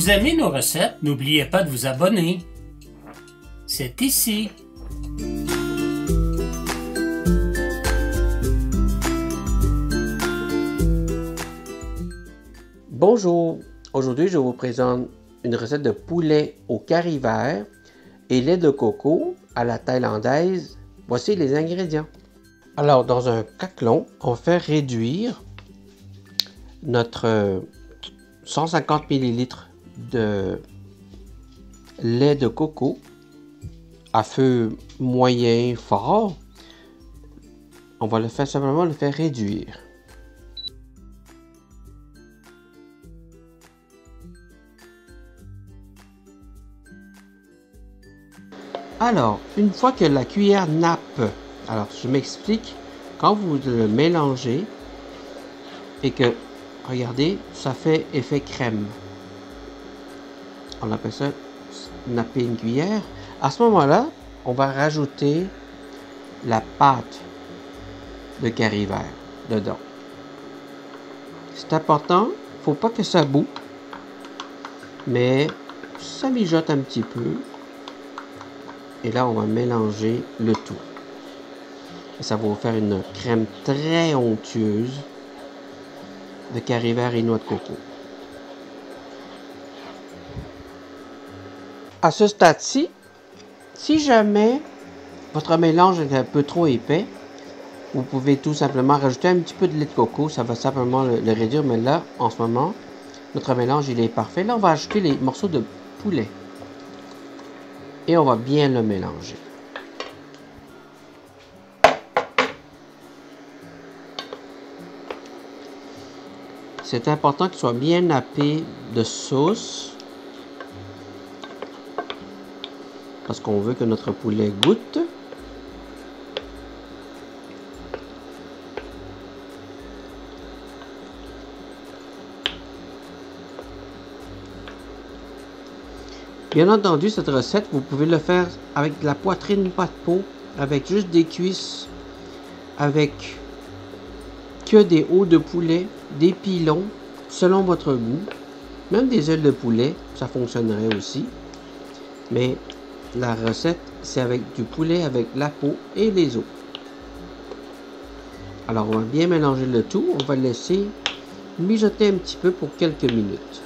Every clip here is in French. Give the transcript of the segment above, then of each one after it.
vous aimez nos recettes, n'oubliez pas de vous abonner. C'est ici. Bonjour, aujourd'hui je vous présente une recette de poulet au curry vert et lait de coco à la thaïlandaise. Voici les ingrédients. Alors dans un caclon, on fait réduire notre 150 ml de lait de coco à feu moyen fort. On va simplement le faire réduire. Alors, une fois que la cuillère nappe, alors je m'explique, quand vous le mélangez et que, regardez, ça fait effet crème. On appelle ça napper une cuillère. À ce moment-là, on va rajouter la pâte de curry vert dedans. C'est important, il ne faut pas que ça boue, mais ça mijote un petit peu. Et là, on va mélanger le tout. Et ça va vous faire une crème très onctueuse de curry vert et noix de coco. À ce stade-ci, si jamais votre mélange est un peu trop épais, vous pouvez tout simplement rajouter un petit peu de lait de coco. Ça va simplement le réduire. Mais là, en ce moment, notre mélange il est parfait. Là, on va ajouter les morceaux de poulet. Et on va bien le mélanger. C'est important qu'il soit bien nappé de sauce. Parce qu'on veut que notre poulet goûte. Bien entendu, cette recette, vous pouvez le faire avec de la poitrine, pas de peau, avec juste des cuisses, avec que des os de poulet, des pilons, selon votre goût. Même des ailes de poulet, ça fonctionnerait aussi. Mais la recette, c'est avec du poulet, avec la peau et les os. Alors, on va bien mélanger le tout. On va le laisser mijoter un petit peu pour quelques minutes.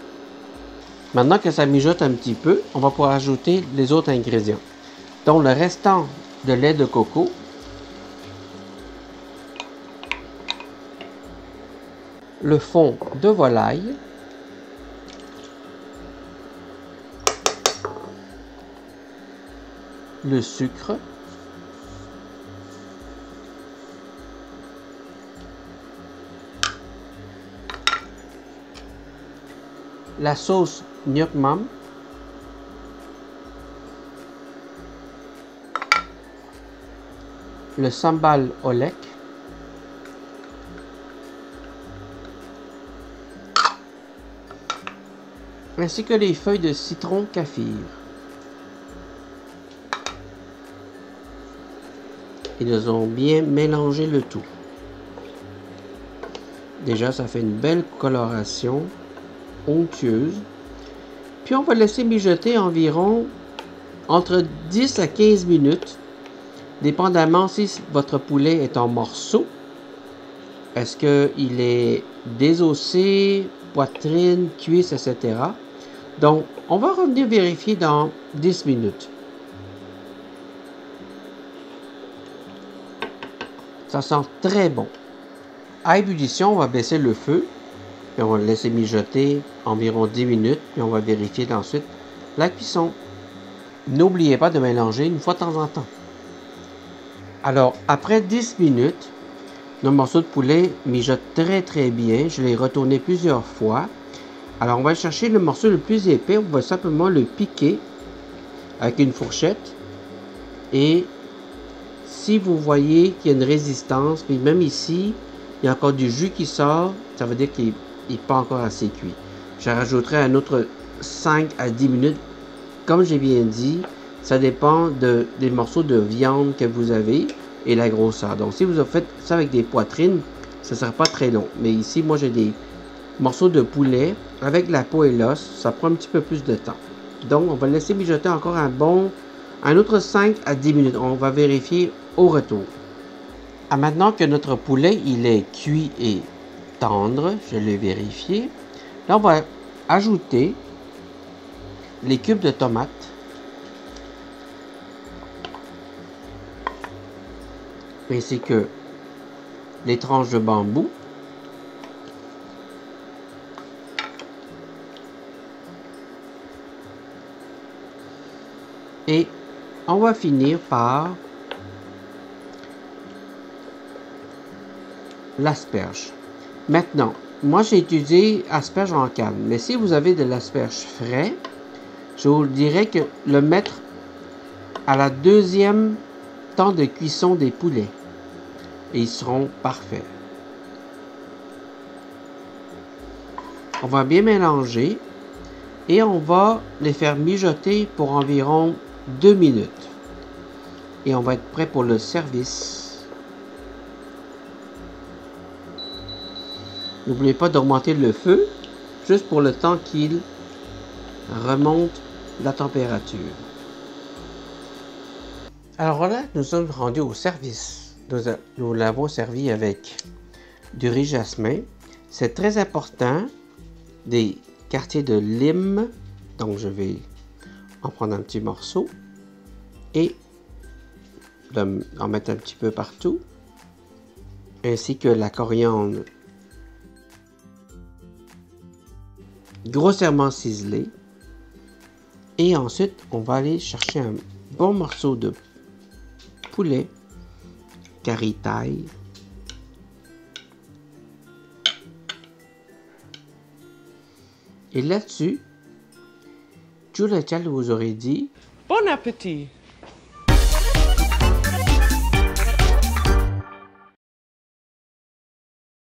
Maintenant que ça mijote un petit peu, on va pouvoir ajouter les autres ingrédients. Donc le restant de lait de coco, le fond de volaille, le sucre, la sauce Nuoc Mam, le sambal Olek, ainsi que les feuilles de citron kaffir. Et nous allons bien mélanger le tout. Déjà, ça fait une belle coloration onctueuse. Puis on va laisser mijoter environ entre 10 à 15 minutes, dépendamment si votre poulet est en morceaux. Est-ce qu'il est désossé, poitrine, cuisse, etc. Donc, on va revenir vérifier dans 10 minutes. Ça sent très bon. À ébullition, on va baisser le feu. Puis on va le laisser mijoter environ 10 minutes. Puis on va vérifier ensuite la cuisson. N'oubliez pas de mélanger une fois de temps en temps. Alors, après 10 minutes, nos morceaux de poulet mijotent très bien. Je l'ai retourné plusieurs fois. Alors, on va chercher le morceau le plus épais. On va simplement le piquer avec une fourchette. Et si vous voyez qu'il y a une résistance, puis même ici, il y a encore du jus qui sort, ça veut dire qu'il n'est pas encore assez cuit. Je rajouterai un autre 5 à 10 minutes. Comme j'ai bien dit, ça dépend des morceaux de viande que vous avez et la grosseur. Donc, si vous faites ça avec des poitrines, ça ne sera pas très long. Mais ici, moi, j'ai des morceaux de poulet avec la peau et l'os, ça prend un petit peu plus de temps. Donc, on va laisser mijoter encore un autre 5 à 10 minutes. On va vérifier au retour. Maintenant que notre poulet il est cuit et tendre, je l'ai vérifié. Là, on va ajouter les cubes de tomates. Ainsi que les tranches de bambou. Et on va finir par l'asperge. Maintenant, moi j'ai utilisé asperge en canne, mais si vous avez de l'asperge frais, je vous dirais que le mettre à la deuxième temps de cuisson des poulets. Et ils seront parfaits. On va bien mélanger et on va les faire mijoter pour environ 2 minutes. Et on va être prêt pour le service. N'oubliez pas d'augmenter le feu, juste pour le temps qu'il remonte la température. Alors voilà, nous sommes rendus au service. Nous l'avons servi avec du riz jasmin. C'est très important, des quartiers de lime. Donc je vais en prendre un petit morceau et en mettre un petit peu partout. Ainsi que la coriandre grossièrement ciselée. Et ensuite, on va aller chercher un bon morceau de poulet caritaille. Et là-dessus, Julia Child vous aurait dit bon appétit!